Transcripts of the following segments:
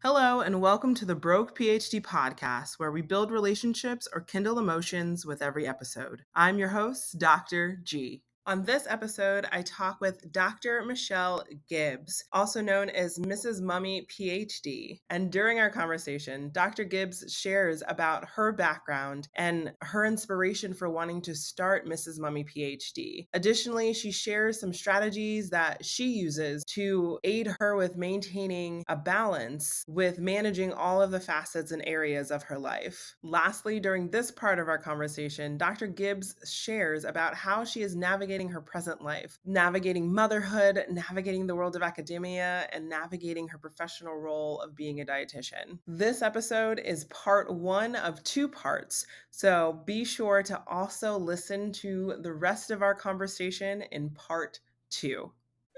Hello, and welcome to the Broke PhD podcast, where we build relationships or kindle emotions with every episode. I'm your host, Dr. G. On this episode, I talk with Dr. Michelle Gibbs, also known as Mrs. Mummy PhD. And during our conversation, Dr. Gibbs shares about her background and her inspiration for wanting to start Mrs. Mummy PhD. Additionally, she shares some strategies that she uses to aid her with maintaining a balance with managing all of the facets and areas of her life. Lastly, during this part of our conversation, Dr. Gibbs shares about how she is navigating her present life, navigating motherhood, navigating the world of academia, and navigating her professional role of being a dietitian. This episode is part one of two parts, so be sure to also listen to the rest of our conversation in part two.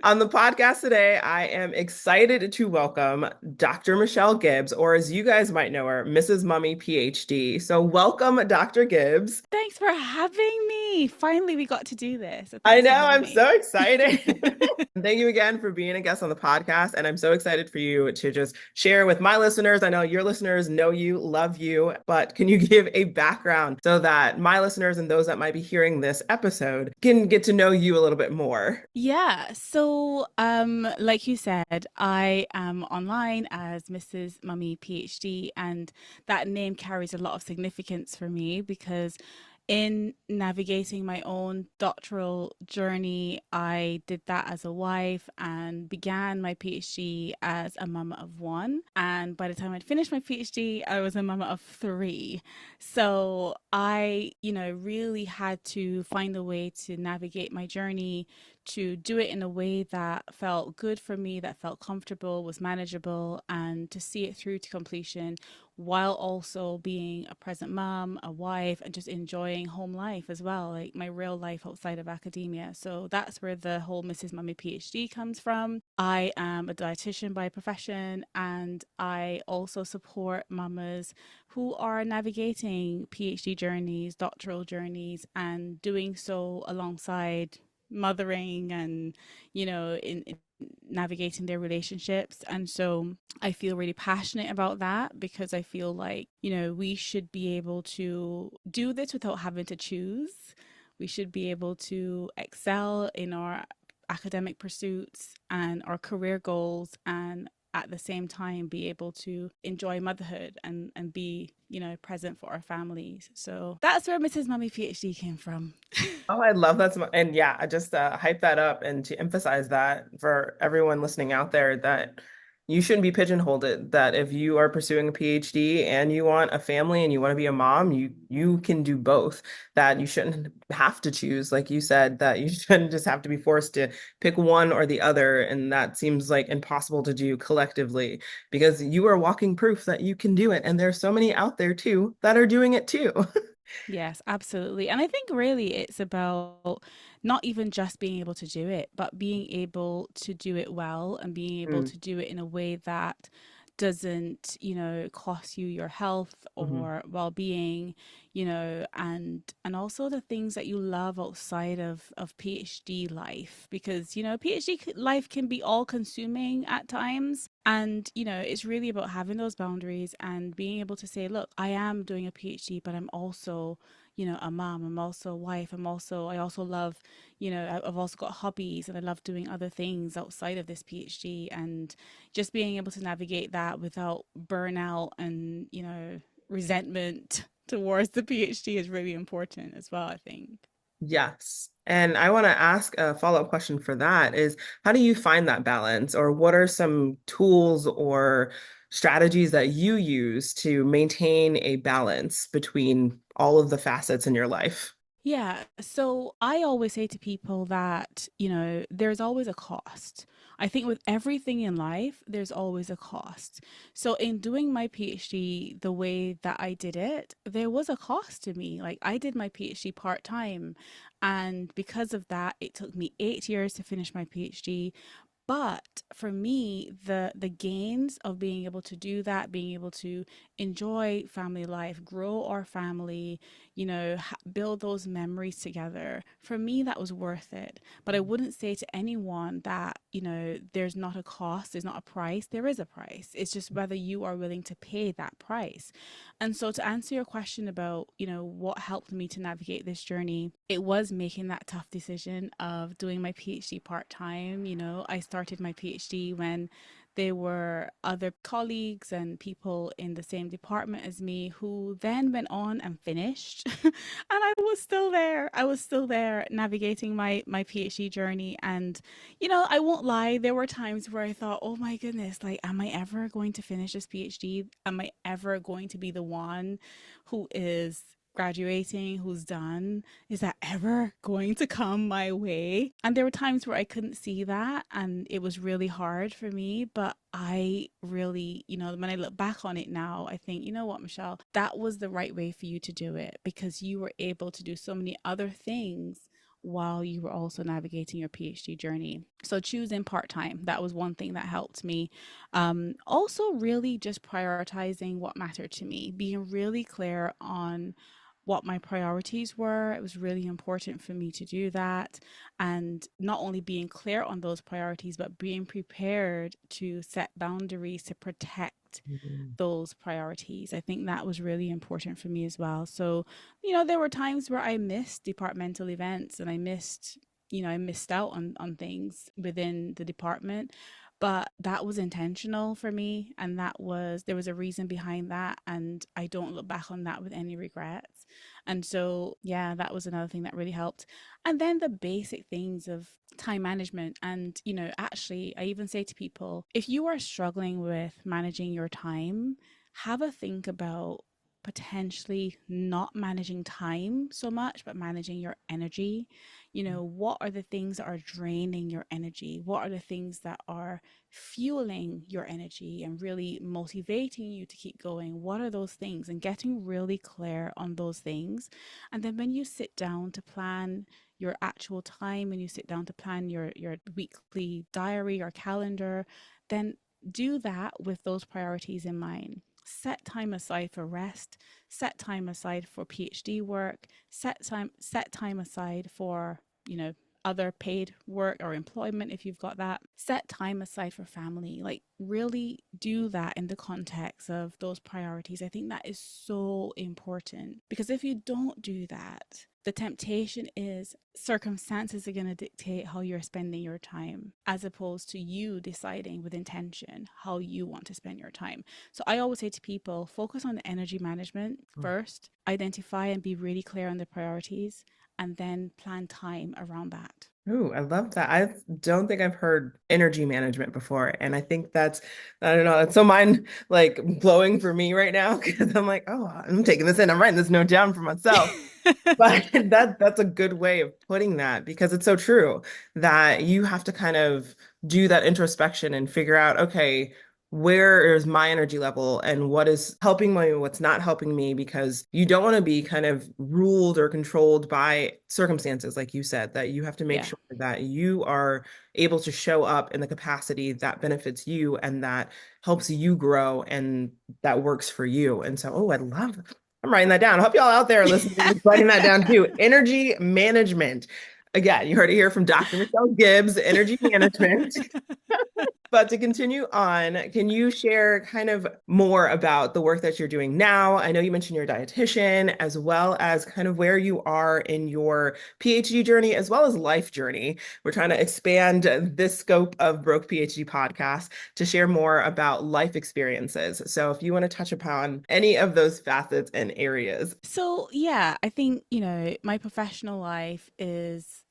On the podcast today, I am excited to welcome Dr. Michelle Gibbs, or as you guys might know her, Mrs. Mummy PhD. So welcome, Dr. Gibbs. Thanks for having me. Finally, we got to do this. So I thanks know, for having I'm me. so excited. Thank you again for being a guest on the podcast. And I'm so excited for you to just share with my listeners. I know your listeners know you, love you, but can you give a background so that my listeners and those that might be hearing this episode can get to know you a little bit more? Yeah, so like you said, I am online as Mrs. Mummy PhD, and that name carries a lot of significance for me because in navigating my own doctoral journey, I did that as a wife and began my PhD as a mama of one. And by the time I'd finished my PhD, I was a mama of three. So I, really had to find a way to navigate my journey, to do it in a way that felt good for me, that felt comfortable, was manageable, and to see it through to completion while also being a present mom, a wife, and just enjoying home life as well, like my real life outside of academia. So that's where the whole Mrs. Mummy PhD comes from. I am a dietitian by profession, and I also support mamas who are navigating PhD journeys, doctoral journeys, and doing so alongside mothering and in navigating their relationships. And so I feel really passionate about that because I feel like we should be able to do this without having to choose. We should be able to excel in our academic pursuits and our career goals, and at the same time be able to enjoy motherhood and be present for our families. So that's where Mrs. Mummy PhD came from. Oh, I love that. And yeah, I just hype that up and to emphasize that for everyone listening out there that you shouldn't be pigeonholed. That if you are pursuing a PhD and you want a family and you want to be a mom, you can do both. That you shouldn't have to choose, like you said, that you shouldn't just have to be forced to pick one or the other. And that seems like impossible to do collectively because you are walking proof that you can do it. And there's so many out there too that are doing it too. Yes, absolutely. And I think really it's about not even just being able to do it, but being able to do it well and being able Mm, to do it in a way that doesn't, cost you your health mhm. or well-being, and also the things that you love outside of PhD life, because, life can be all consuming at times. And, it's really about having those boundaries and being able to say, look, I am doing a PhD, but I'm also a mom, I'm also a wife, I also love, I've also got hobbies and I love doing other things outside of this PhD, and just being able to navigate that without burnout and, resentment towards the PhD is really important as well, I think. Yes. And I want to ask a follow-up question for that is how do you find that balance, or what are some tools or strategies that you use to maintain a balance between all of the facets in your life? Yeah. So I always say to people that, there's always a cost. I think with everything in life, there's always a cost. So in doing my PhD the way that I did it, there was a cost to me. Like I did my PhD part-time. And because of that, it took me 8 years to finish my PhD. But for me, the gains of being able to do that, being able to enjoy family life, grow our family, build those memories together, for me that was worth it. But I wouldn't say to anyone that, there's not a cost, there's not a price. There is a price. It's just whether you are willing to pay that price. And so to answer your question about, what helped me to navigate this journey, it was making that tough decision of doing my PhD part-time. I started my PhD when there were other colleagues and people in the same department as me who then went on and finished. And I was still there. I was still there navigating my PhD journey. And, I won't lie, there were times where I thought, oh my goodness, like, am I ever going to finish this PhD? Am I ever going to be the one who is graduating, who's done? Is that ever going to come my way? And there were times where I couldn't see that, and it was really hard for me. But I really, when I look back on it now, I think, you know what, Michelle, that was the right way for you to do it, because you were able to do so many other things while you were also navigating your PhD journey. So choosing part-time, that was one thing that helped me. Also really just prioritizing what mattered to me, being really clear on what my priorities were. It was really important for me to do that. And not only being clear on those priorities, but being prepared to set boundaries to protect Mhm. those priorities. I think that was really important for me as well. So, there were times where I missed departmental events, and I missed out on things within the department. But that was intentional for me, and there was a reason behind that. And I don't look back on that with any regrets. And so, yeah, that was another thing that really helped. And then the basic things of time management. And, actually, I even say to people, if you are struggling with managing your time, have a think about potentially not managing time so much, but managing your energy. What are the things that are draining your energy? What are the things that are fueling your energy and really motivating you to keep going? What are those things? And getting really clear on those things. And then when you sit down to plan your actual time and you sit down to plan your weekly diary or calendar, then do that with those priorities in mind. Set time aside for rest, set time aside for PhD work, set time aside for, other paid work or employment if you've got that. Set time aside for family. Like, really do that in the context of those priorities. I think that is so important, because if you don't do that, the temptation is circumstances are going to dictate how you're spending your time, as opposed to you deciding with intention how you want to spend your time. So I always say to people, focus on the energy management first, identify and be really clear on the priorities, and then plan time around that. Ooh, I love that. I don't think I've heard energy management before. And I think I don't know, it's so mind like blowing for me right now because I'm like, oh, I'm taking this in. I'm writing this note down for myself. But that's a good way of putting that because it's so true that you have to kind of do that introspection and figure out, okay, where is my energy level and what is helping me, what's not helping me, because you don't want to be kind of ruled or controlled by circumstances, like you said, that you have to make Yeah. sure that you are able to show up in the capacity that benefits you and that helps you grow and that works for you. And so, oh, I'm writing that down. I hope y'all out there listening is writing that down too. Energy management. Again, you heard it here from Dr. Michelle Gibbs, energy management. But to continue on, can you share kind of more about the work that you're doing now? I know you mentioned you're a dietitian, as well as kind of where you are in your PhD journey, as well as life journey. We're trying to expand this scope of Broke PhD podcast to share more about life experiences. So if you want to touch upon any of those facets and areas. So yeah, I think, my professional life is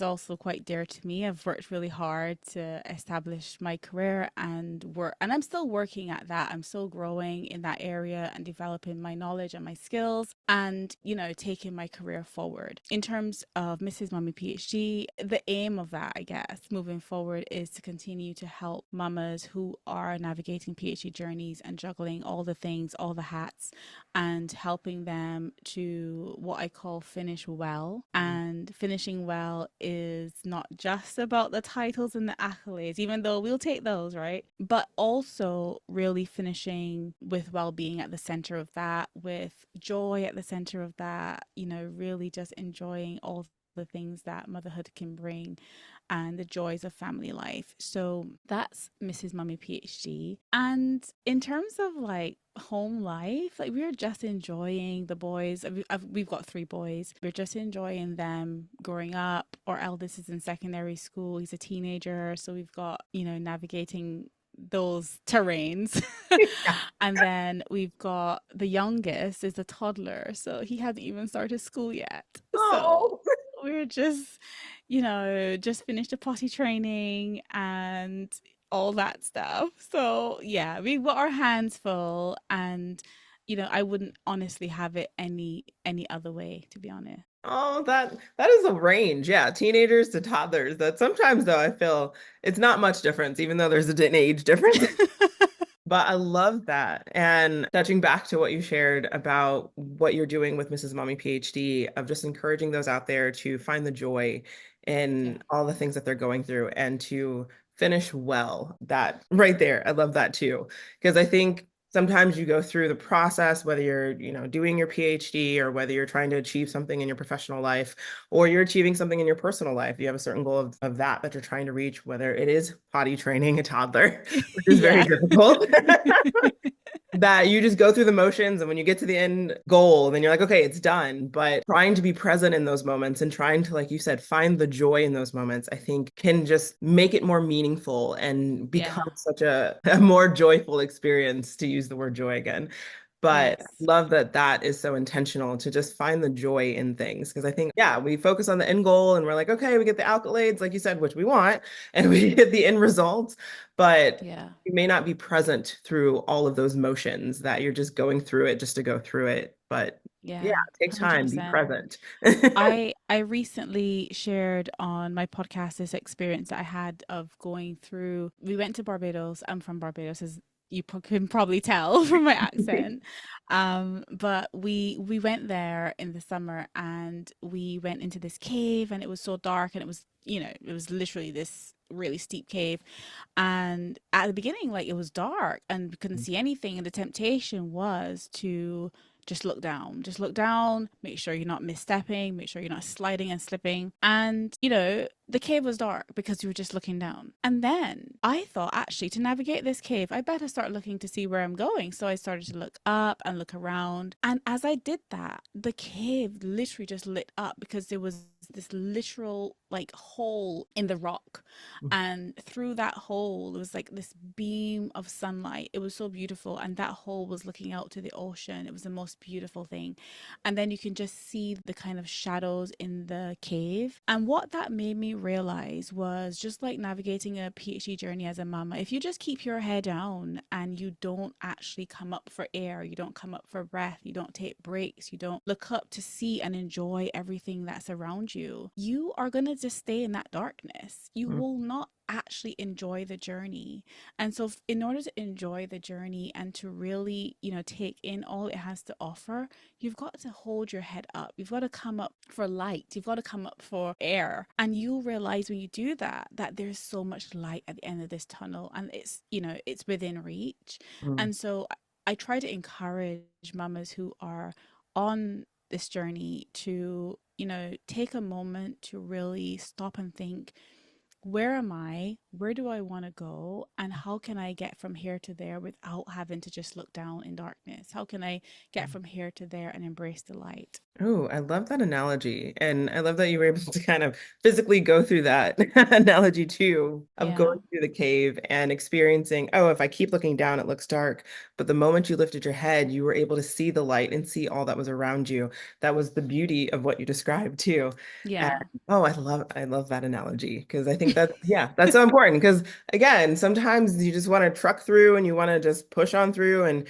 also quite dear to me. I've worked really hard to establish my career and work. And I'm still working at that. I'm still growing in that area and developing my knowledge and my skills and, taking my career forward. In terms of Mrs. Mummy PhD, the aim of that, I guess, moving forward is to continue to help mamas who are navigating PhD journeys and juggling all the things, all the hats, and helping them to what I call finish well. And finishing well is not just about the titles and the accolades, even though we'll take those, right? But also really finishing with well being at the center of that, with joy at the center of that, really just enjoying all the things that motherhood can bring and the joys of family life. So that's Mrs. Mummy PhD. And in terms of like home life, like we're just enjoying the boys. We've got 3 boys. We're just enjoying them growing up. Our eldest is in secondary school. He's a teenager. So we've got, navigating those terrains. Yeah. And then we've got the youngest is a toddler, so he hasn't even started school yet. So Oh. we're just, just finished a potty training and all that stuff. So yeah, we've got our hands full, and I wouldn't honestly have it any other way, to be honest. Oh, that is a range. Yeah, teenagers to toddlers. That sometimes though I feel it's not much difference, even though there's an age difference. But I love that. And touching back to what you shared about what you're doing with Mrs. Mommy PhD, of just encouraging those out there to find the joy Yeah. in all the things that they're going through and to finish well. That right there, I love that too. Because I think sometimes you go through the process, whether you're, doing your PhD or whether you're trying to achieve something in your professional life or you're achieving something in your personal life. You have a certain goal of that you're trying to reach, whether it is potty training a toddler, which is very Yeah. difficult. That you just go through the motions and when you get to the end goal, then you're like, okay, it's done. But trying to be present in those moments and trying to, like you said, find the joy in those moments, I think can just make it more meaningful and become Yeah. such a more joyful experience, to use the word joy again. But I Yes. love that that is so intentional to just find the joy in things. Because I think, yeah, we focus on the end goal and we're like, okay, we get the accolades, like you said, which we want, and we get the end results. But Yeah. you may not be present through all of those motions, that you're just going through it just to go through it. But yeah, Yeah. take time, be 100%. present. I recently shared on my podcast this experience that I had of going through. We went to Barbados. I'm from Barbados, as you can probably tell from my accent. But we went there in the summer, and we went into this cave, and it was so dark, and it was it was literally this really steep cave. And at the beginning, like it was dark and we couldn't see anything, and the temptation was to just look down, make sure you're not misstepping, make sure you're not sliding and slipping. And, the cave was dark because you were just looking down. And then I thought, actually, to navigate this cave, I better start looking to see where I'm going. So I started to look up and look around. And as I did that, the cave literally just lit up because there was this literal like hole in the rock, and through that hole it was like this beam of sunlight. It was so beautiful, and that hole was looking out to the ocean. It was the most beautiful thing. And then you can just see the kind of shadows in the cave. And what that made me realize was, just like navigating a PhD journey as a mama, if you just keep your head down and you don't actually come up for air, you don't come up for breath, you don't take breaks, you don't look up to see and enjoy everything that's around you, you are going to just stay in that darkness. You will not actually enjoy the journey. And so in order to enjoy the journey and to really, take in all it has to offer, you've got to hold your head up. You've got to come up for light. You've got to come up for air. And you'll realize when you do that, that there's so much light at the end of this tunnel, and it's within reach. Mm. And so I try to encourage mamas who are on this journey to, take a moment to really stop and think, where am I? Where do I want to go? And how can I get from here to there without having to just look down in darkness? How can I get from here to there and embrace the light? Oh, I love that analogy. And I love that you were able to kind of physically go through that analogy too, of Yeah. going through the cave and experiencing, oh, if I keep looking down, it looks dark. But the moment you lifted your head, you were able to see the light and see all that was around you. That was the beauty of what you described too. And Yeah. oh, I love that analogy, because I think that, yeah, that's so important. important because, again, sometimes you just want to truck through and you want to just push on through and,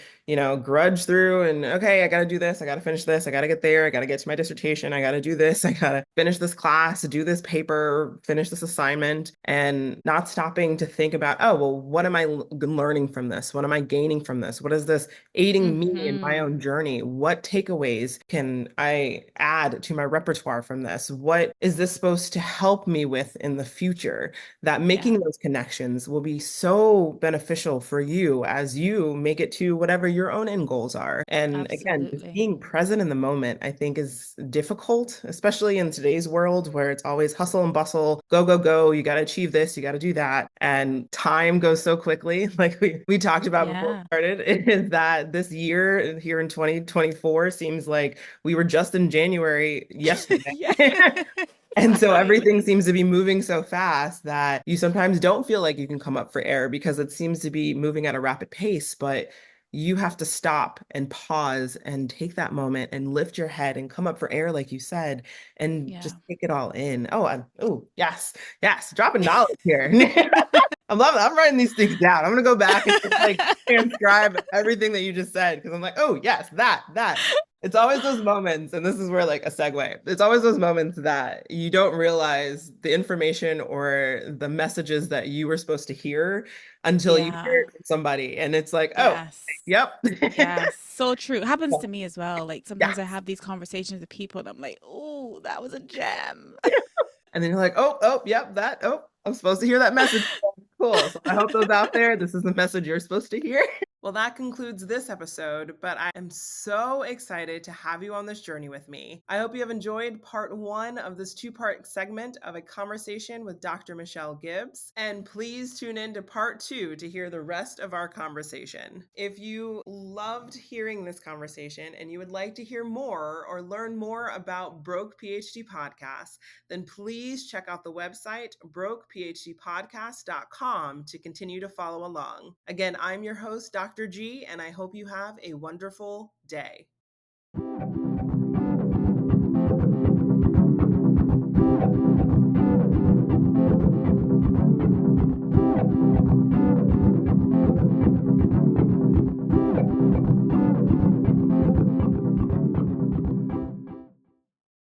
grudge through and, okay, I got to do this. I got to finish this. I got to get there. I got to get to my dissertation. I got to do this. I got to finish this class, do this paper, finish this assignment, and not stopping to think about, oh, well, what am I learning from this? What am I gaining from this? What is this aiding me in my Mm-hmm. own journey? What takeaways can I add to my repertoire from this? What is this supposed to help me with in the future? That Yeah, making those connections will be so beneficial for you as you make it to whatever your own end goals are. And again, just absolutely. being present in the moment, I think is difficult, especially in today's world where it's always hustle and bustle, go, go, go. You got to achieve this, you got to do that. And time goes so quickly. Like we talked about before Yeah. we started, is that this year here in 2024 seems like we were just in January yesterday. Yeah. And so Exactly. everything seems to be moving so fast that you sometimes don't feel like you can come up for air because it seems to be moving at a rapid pace. But you have to stop and pause and take that moment and lift your head and come up for air, like you said, and Yeah. just take it all in. Oh, yes, yes, dropping knowledge here. I'm loving it. I'm writing these things down. I'm gonna go back and just like transcribe everything that you just said because I'm like, oh yes, that. It's always those moments, and this is where like a segue. It's always those moments that you don't realize the information or the messages that you were supposed to hear until you hear Yeah. it from somebody, and it's like, oh, Yes. yep, Yes. So true. It happens to me as well. Like sometimes I yes. have these conversations with people and I'm like, oh, that was a gem. And then you're like, oh, yep, I'm supposed to hear that message. Cool. So I hope those out there, this is the message you're supposed to hear. Well, that concludes this episode, but I am so excited to have you on this journey with me. I hope you have enjoyed part one of this two-part segment of a conversation with Dr. Michelle Gibbs, and please tune in to part two to hear the rest of our conversation. If you loved hearing this conversation and you would like to hear more or learn more about Broke PhD Podcast, then please check out the website brokephdpodcast.shop to continue to follow along. Again, I'm your host, Dr. G, and I hope you have a wonderful day.